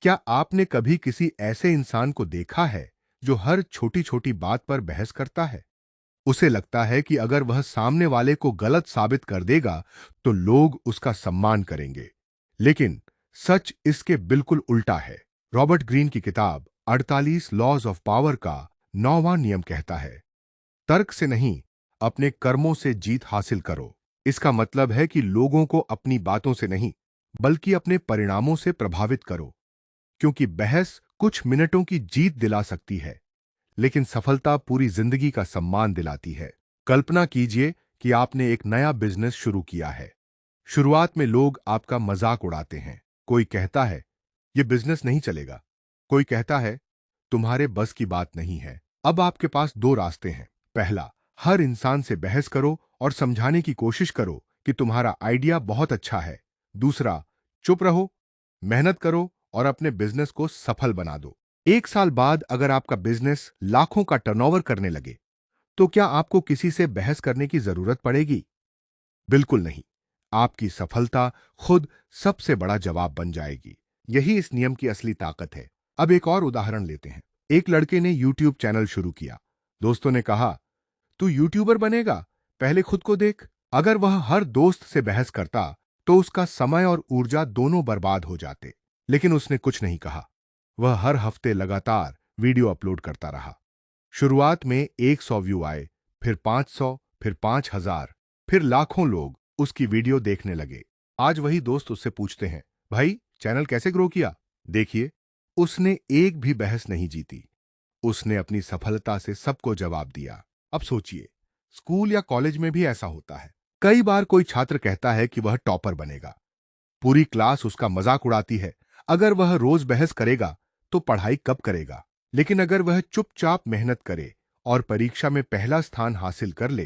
क्या आपने कभी किसी ऐसे इंसान को देखा है जो हर छोटी छोटी बात पर बहस करता है? उसे लगता है कि अगर वह सामने वाले को गलत साबित कर देगा तो लोग उसका सम्मान करेंगे। लेकिन सच इसके बिल्कुल उल्टा है। रॉबर्ट ग्रीन की किताब 48 लॉज ऑफ पावर का 9वां नियम कहता है, तर्क से नहीं, अपने कर्मों से जीत हासिल करो। इसका मतलब है कि लोगों को अपनी बातों से नहीं, बल्कि अपने परिणामों से प्रभावित करो। क्योंकि बहस कुछ मिनटों की जीत दिला सकती है, लेकिन सफलता पूरी जिंदगी का सम्मान दिलाती है। कल्पना कीजिए कि आपने एक नया बिजनेस शुरू किया है। शुरुआत में लोग आपका मजाक उड़ाते हैं। कोई कहता है, यह बिजनेस नहीं चलेगा। कोई कहता है, तुम्हारे बस की बात नहीं है। अब आपके पास दो रास्ते हैं। पहला, हर इंसान से बहस करो और समझाने की कोशिश करो कि तुम्हारा आइडिया बहुत अच्छा है। दूसरा, चुप रहो, मेहनत करो और अपने बिजनेस को सफल बना दो। 1 साल बाद अगर आपका बिजनेस लाखों का टर्नओवर करने लगे, तो क्या आपको किसी से बहस करने की जरूरत पड़ेगी? बिल्कुल नहीं। आपकी सफलता खुद सबसे बड़ा जवाब बन जाएगी। यही इस नियम की असली ताकत है। अब एक और उदाहरण लेते हैं। एक लड़के ने YouTube चैनल शुरू किया। दोस्तों ने कहा, तू यूट्यूबर बनेगा, पहले खुद को देख। अगर वह हर दोस्त से बहस करता तो उसका समय और ऊर्जा दोनों बर्बाद हो जाते। लेकिन उसने कुछ नहीं कहा। वह हर हफ्ते लगातार वीडियो अपलोड करता रहा। शुरुआत में 100 व्यू आए, फिर 500, फिर 5000, फिर लाखों लोग उसकी वीडियो देखने लगे। आज वही दोस्त उससे पूछते हैं, भाई चैनल कैसे ग्रो किया? देखिए, उसने एक भी बहस नहीं जीती। उसने अपनी सफलता से सबको जवाब दिया। अब सोचिए, स्कूल या कॉलेज में भी ऐसा होता है। कई बार कोई छात्र कहता है कि वह टॉपर बनेगा। पूरी क्लास उसका मजाक उड़ाती है। अगर वह रोज बहस करेगा तो पढ़ाई कब करेगा? लेकिन अगर वह चुपचाप मेहनत करे और परीक्षा में पहला स्थान हासिल कर ले,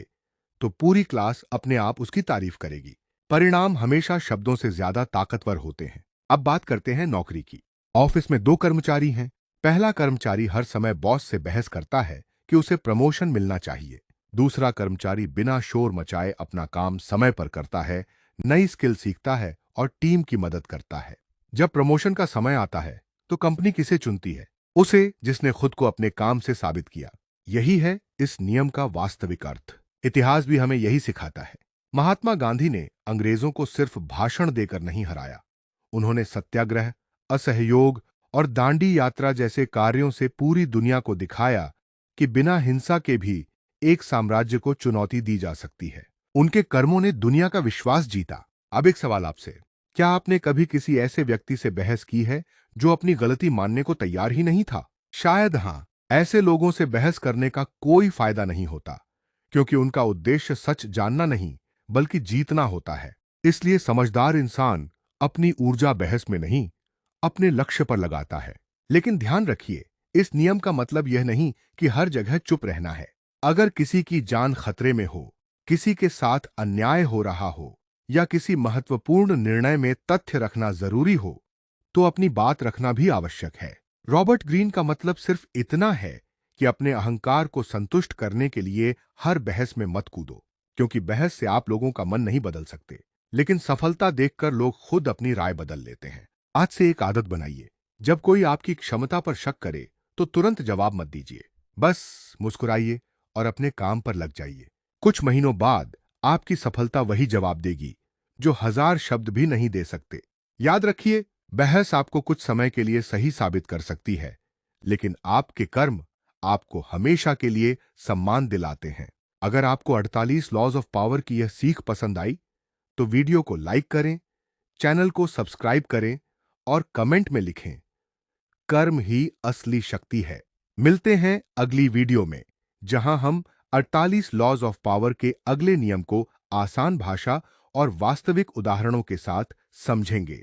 तो पूरी क्लास अपने आप उसकी तारीफ करेगी। परिणाम हमेशा शब्दों से ज्यादा ताकतवर होते हैं। अब बात करते हैं नौकरी की। ऑफिस में दो कर्मचारी हैं। पहला कर्मचारी हर समय बॉस से बहस करता है कि उसे प्रमोशन मिलना चाहिए। दूसरा कर्मचारी बिना शोर मचाए अपना काम समय पर करता है, नई स्किल सीखता है और टीम की मदद करता है। जब प्रमोशन का समय आता है तो कंपनी किसे चुनती है? उसे, जिसने खुद को अपने काम से साबित किया। यही है इस नियम का वास्तविक अर्थ। इतिहास भी हमें यही सिखाता है। महात्मा गांधी ने अंग्रेजों को सिर्फ भाषण देकर नहीं हराया। उन्होंने सत्याग्रह, असहयोग और दांडी यात्रा जैसे कार्यों से पूरी दुनिया को दिखाया कि बिना हिंसा के भी एक साम्राज्य को चुनौती दी जा सकती है। उनके कर्मों ने दुनिया का विश्वास जीता। अब एक सवाल आपसे, क्या आपने कभी किसी ऐसे व्यक्ति से बहस की है जो अपनी गलती मानने को तैयार ही नहीं था? शायद हां। ऐसे लोगों से बहस करने का कोई फायदा नहीं होता, क्योंकि उनका उद्देश्य सच जानना नहीं, बल्कि जीतना होता है। इसलिए समझदार इंसान अपनी ऊर्जा बहस में नहीं, अपने लक्ष्य पर लगाता है। लेकिन ध्यान रखिए, इस नियम का मतलब यह नहीं कि हर जगह चुप रहना है। अगर किसी की जान खतरे में हो, किसी के साथ अन्याय हो रहा हो या किसी महत्वपूर्ण निर्णय में तथ्य रखना जरूरी हो, तो अपनी बात रखना भी आवश्यक है। रॉबर्ट ग्रीन का मतलब सिर्फ इतना है कि अपने अहंकार को संतुष्ट करने के लिए हर बहस में मत कूदो, क्योंकि बहस से आप लोगों का मन नहीं बदल सकते, लेकिन सफलता देखकर लोग खुद अपनी राय बदल लेते हैं। आज से एक आदत बनाइए, जब कोई आपकी क्षमता पर शक करे तो तुरंत जवाब मत दीजिए। बस मुस्कुराइए और अपने काम पर लग जाइए। कुछ महीनों बाद आपकी सफलता वही जवाब देगी जो 1000 शब्द भी नहीं दे सकते। याद रखिए, बहस आपको कुछ समय के लिए सही साबित कर सकती है, लेकिन आपके कर्म आपको हमेशा के लिए सम्मान दिलाते हैं। अगर आपको 48 लॉज ऑफ पावर की यह सीख पसंद आई, तो वीडियो को लाइक करें, चैनल को सब्सक्राइब करें और कमेंट में लिखें, कर्म ही असली शक्ति है। मिलते हैं अगली वीडियो में, जहां हम 48 लॉज ऑफ पावर के अगले नियम को आसान भाषा और वास्तविक उदाहरणों के साथ समझेंगे।